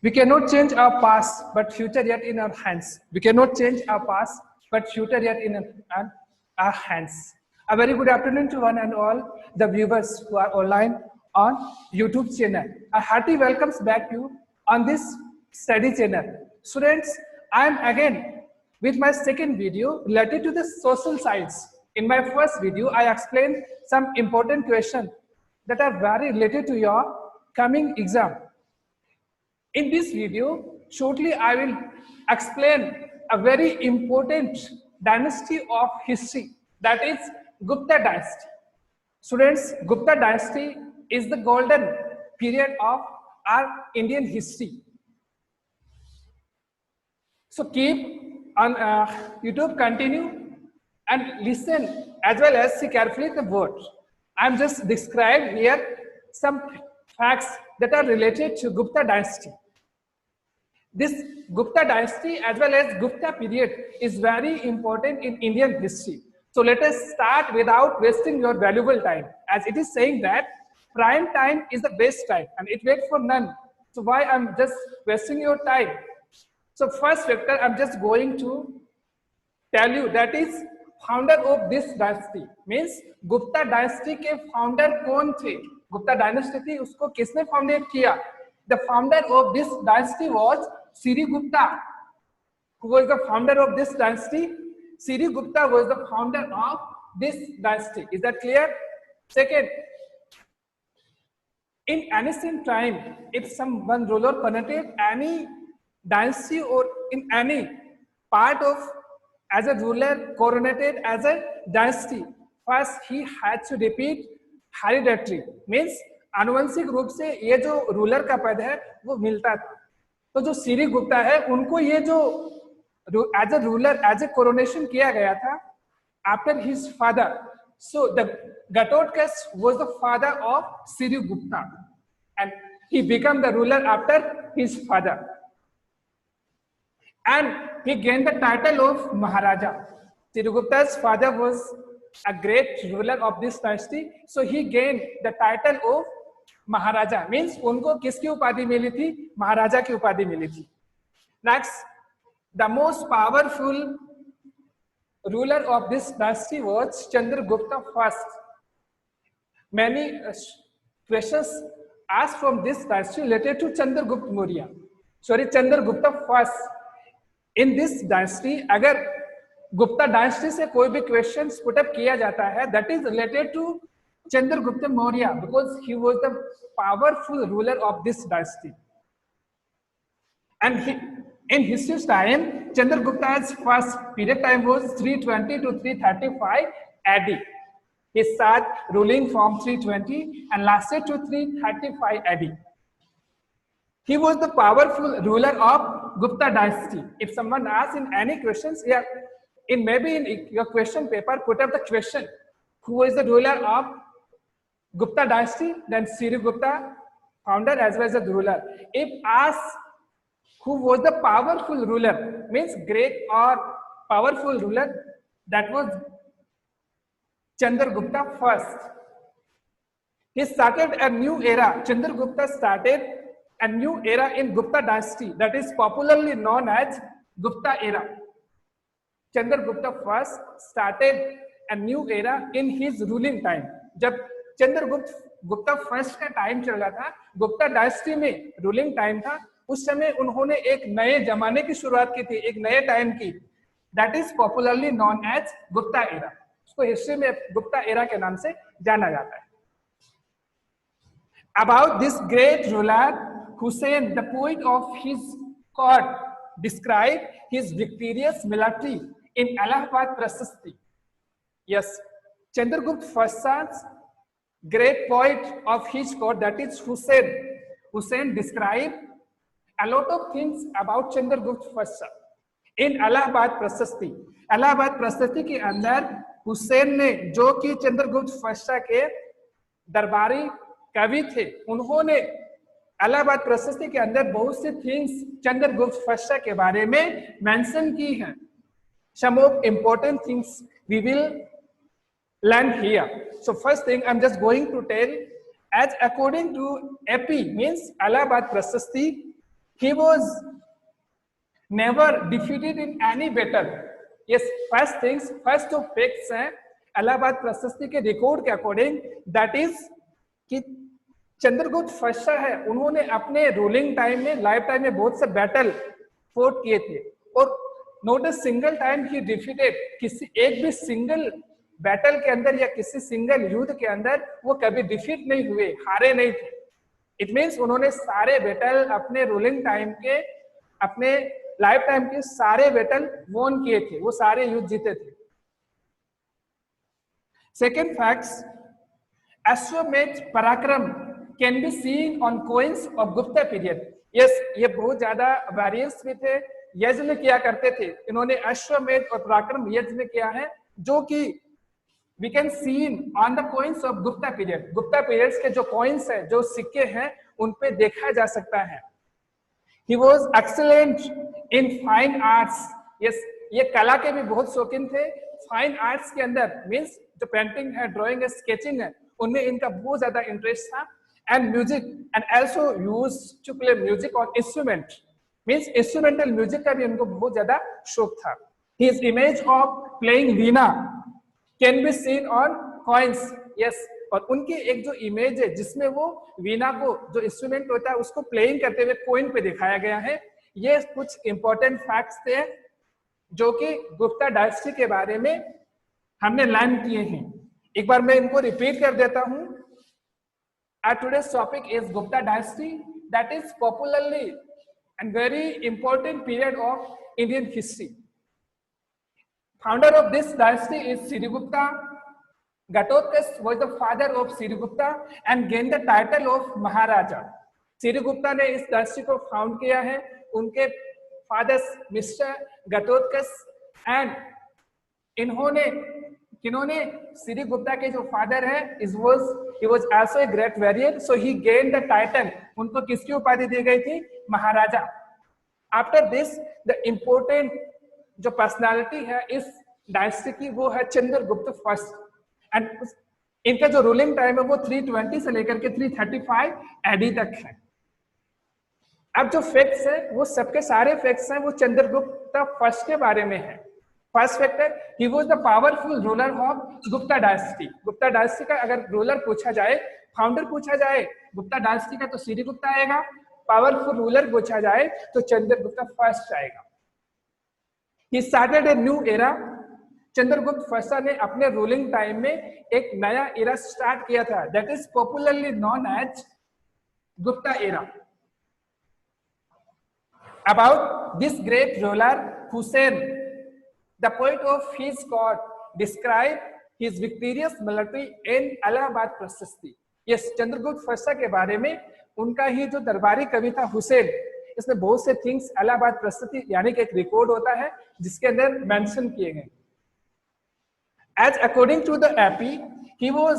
We cannot change our past, but future yet in our hands. We cannot change our past, but future yet in our hands. A very good afternoon to one and all the viewers who are online on YouTube channel. A hearty welcomes back you on this study channel. Students, I am again with my second video related to the social science. In my first video, I explained some important questions that are very related to your coming exam. In this video, shortly I will explain a very important dynasty of history, that is Gupta dynasty. Students, Gupta dynasty is the golden period of our Indian history. So keep on YouTube, continue and listen as well as see carefully the words. I am just described here some facts that are related to Gupta dynasty. This Gupta dynasty as well as Gupta period is very important in Indian history. So let us start without wasting your valuable time, as it is saying that prime time is the best time and it waits for none. So why I'm just wasting your time? So first factor I'm just going to tell you, that is founder of this dynasty, means Gupta dynasty के founder कौन थे? Gupta dynasty थी, उसको किसने founded किया? The founder of this dynasty was Sirigupta. Who was the founder of this dynasty? Sirigupta was the founder of this dynasty. Is that clear? Second, in ancient time, if one ruler connected any dynasty or in any part of as a ruler coronated as a dynasty, first he had to repeat hereditary, means आनुवंशिक रूप से ये जो ruler का पद है वो मिलता था. तो जो सिरी गुप्ता है उनको ये जो as a ruler as a coronation किया गया था after his father. So the Ghatotkacha was the father of Sri Gupta and he become the ruler after his father and he gained the title of Maharaja. Sirigupta's father was a great ruler of this dynasty, so he gained the title of Maharaja. Means उनको किसकी उपाधि मिली थी? महाराजा की उपाधि मिली थी. Next, the most powerful ruler of this dynasty was Chandragupta first. Many questions asked from this dynasty related to Chandragupta Maurya. Sorry, Chandragupta first. In this dynasty, अगर Gupta dynasty से कोई भी क्वेश्चन पुट अप किया जाता है, that is related to Chandragupta Maurya, because he was the powerful ruler of this dynasty. And in history time Chandragupta's first period time was 320 to 335 AD. He started ruling from 320 and lasted to 335 AD. He was the powerful ruler of Gupta dynasty. If someone asks in any questions, yeah, in maybe in your question paper, put up the question, who was the ruler of Gupta dynasty? Then Sirigupta, founder as well as the ruler. If asked who was the powerful ruler, means great or powerful ruler, that was Chandragupta first. He started a new era. Chandragupta started a new era in Gupta dynasty that is popularly known as Gupta era. Chandragupta first started a new era in his ruling time. जब Chandragupta first का time चल रहा था, Gupta dynasty में ruling time था, उस समय उन्होंने एक नए जमाने की शुरुआत की थी, एक नए टाइम की. That is popularly known as Gupta era. उसको हिस्ट्री में गुप्ता एरा के नाम से जाना जाता है. About this great ruler, Hussain, the poet of his court, described his victorious military in Allahabad Prasasti. Yes, Chandragupta first's great poet of his court, that is Hussain. Hussain described a lot of things about Chandragupta first in Allahabad Prasasti. Allahabad Prasasti के अंदर हुसैन ने, जो कि Chandragupta first के दरबारी कवि थे, उन्होंने इलाहाबाद प्रशस्ति के अंदर बहुत सी थिंग्स चंद्रगुप्त फर्स्ट के बारे में मेंशन की हैं. Some of important things we will learn here. So first thing I'm just going to tell As according to AP means Allahabad Prasasti, he was never defeated in any battle. Yes, first जो facts हैं इलाहाबाद प्रशस्ति के record के according, that is कि Chandragupta first है, उन्होंने अपने ruling time में, लाइफ टाइम में बहुत से बैटल फोर्ट किए थे और not a single time he defeated, किसी एक भी सिंगल बैटल के अंदर या किसी सिंगल युद्ध के अंदर वो कभी डिफीट नहीं हुए, हारे नहीं थे. इट मीन्स उन्होंने सारे बैटल अपने रूलिंग टाइम के, अपने लाइफ टाइम के सारे बैटल वॉन किए थे, वो सारे युद्ध जीते थे. सेकेंड फैक्ट्स, अश्वमेध पराक्रम can be seen on coins of Gupta period. Yes, ये बहुत ज्यादा वेरिएंस भी थे, यज्ञ में किया करते थे. इन्होंने अश्वमेध और पराक्रम यज्ञ में किया है, जो कि we can see on the coins of Gupta period. Gupta periods के जो कॉइन्स हैं, जो सिक्के हैं, उन पे देखा जा सकता है. He was excellent in fine arts. Yes, ये कला के भी बहुत शौकीन थे. फाइन आर्ट्स के अंदर मीन्स जो पेंटिंग है, ड्राइंग है, स्केचिंग है, उनमें इनका बहुत ज्यादा इंटरेस्ट था. And music, and also used to play music on instrument, means instrumental music का भी इनको बहुत ज्यादा शौक था. His image of playing Veena can be seen on coins. Yes, और उनकी एक जो इमेज है जिसमें वो वीणा को, जो इंस्ट्रूमेंट होता है, उसको प्लेइंग करते हुए कॉइन पे दिखाया गया है. ये कुछ इंपॉर्टेंट फैक्ट्स थे जो कि गुप्ता डायनेस्टी के बारे में हमने लर्न किए हैं. एक बार मैं इनको रिपीट कर देता हूं. Our today's topic is Gupta dynasty, that is popularly and very important period of Indian history. Founder of this dynasty is Sirigupta. Ghatotkacha was the father of Sirigupta and gained the title of Maharaja. Sirigupta ने इस dynasty को found किया है. उनके father mister Ghatotkacha and इन्होंने, किन्होंने, सिरिगुप्ता के जो father है, he was also a great warrior, so he gained the title. उनको किसकी उपाधि दी गई थी? महाराजा. After this, the important जो पर्सनालिटी है इस डायनेस्टी की, वो है चंद्रगुप्त फर्स्ट. एंड इनका जो रूलिंग टाइम है वो 320 से लेकर के 335 एडी तक है. अब जो फैक्ट्स है, वो सबके सारे फैक्ट्स हैं, वो चंद्रगुप्त फर्स्ट के बारे में है. First factor, he was the powerful ruler of Gupta dynasty. Gupta dynasty का अगर रूलर पूछा जाए, फाउंडर पूछा जाए गुप्ता डायनेस्टी का, तो सिरिगुप्ता आएगा. पावरफुल रूलर पूछा जाए तो चंद्रगुप्त फर्स्ट आएगा. He started a new era. Chandragupta first ने अपने रूलिंग टाइम में एक नया एरा स्टार्ट किया था, that is popularly known as Gupta era. About this great ruler, Hussain, the poet of his court, described his victorious military in Allahabad Prasasti. Yes, Chandragupta first के बारे में उनका ही जो दरबारी कवि था हुसैन, इसमें बहुत से थिंग्स इलाहाबाद प्रस्तुति यानी कि एक रिकॉर्ड होता है जिसके अंदर मेंशन किए गए. As according to the AP, he was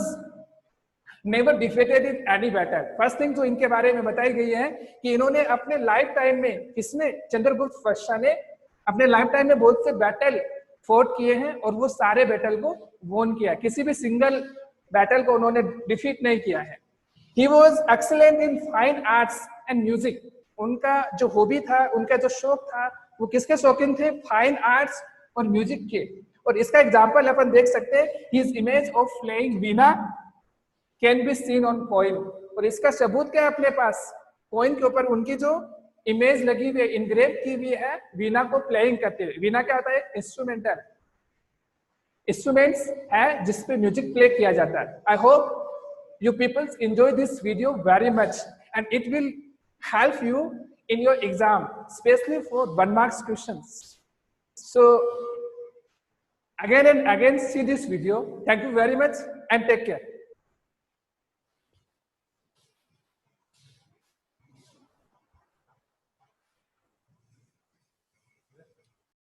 never defeated in any battle. First thing जो इनके बारे में बताई गई है कि इन्होंने अपने लाइफ टाइम में, किसने? चंद्रगुप्त फर्स्ट ने अपने लाइफ टाइम में बहुत से बैटल फोर्ट किए हैं और वो सारे बैटल को वॉन किया. किसी भी सिंगल बैटल को उन्होंने डिफीट नहीं किया है. He was excellent in fine arts and music. उनका जो हॉबी था, उनका जो शौक था, वो किसके शौकीन थे? फाइन आर्ट्स और म्यूजिक के. और इसका एग्जांपल अपन देख सकते हैं, his image of playing Veena can be seen on coin. और इसका सबूत क्या है अपने पास? कॉइन के ऊपर उनकी जो इमेज लगी हुई है, इनग्रेव की हुई है, वीणा को प्लेइंग करते हुए. वीणा क्या होता है? इंस्ट्रूमेंटल इंस्ट्रूमेंट्स है जिसपे म्यूजिक प्ले किया जाता है. I hope you peoples enjoy this video very much and it will help you in your exam, especially for 1 marks questions. So again and again see this video. Thank you very much and take care.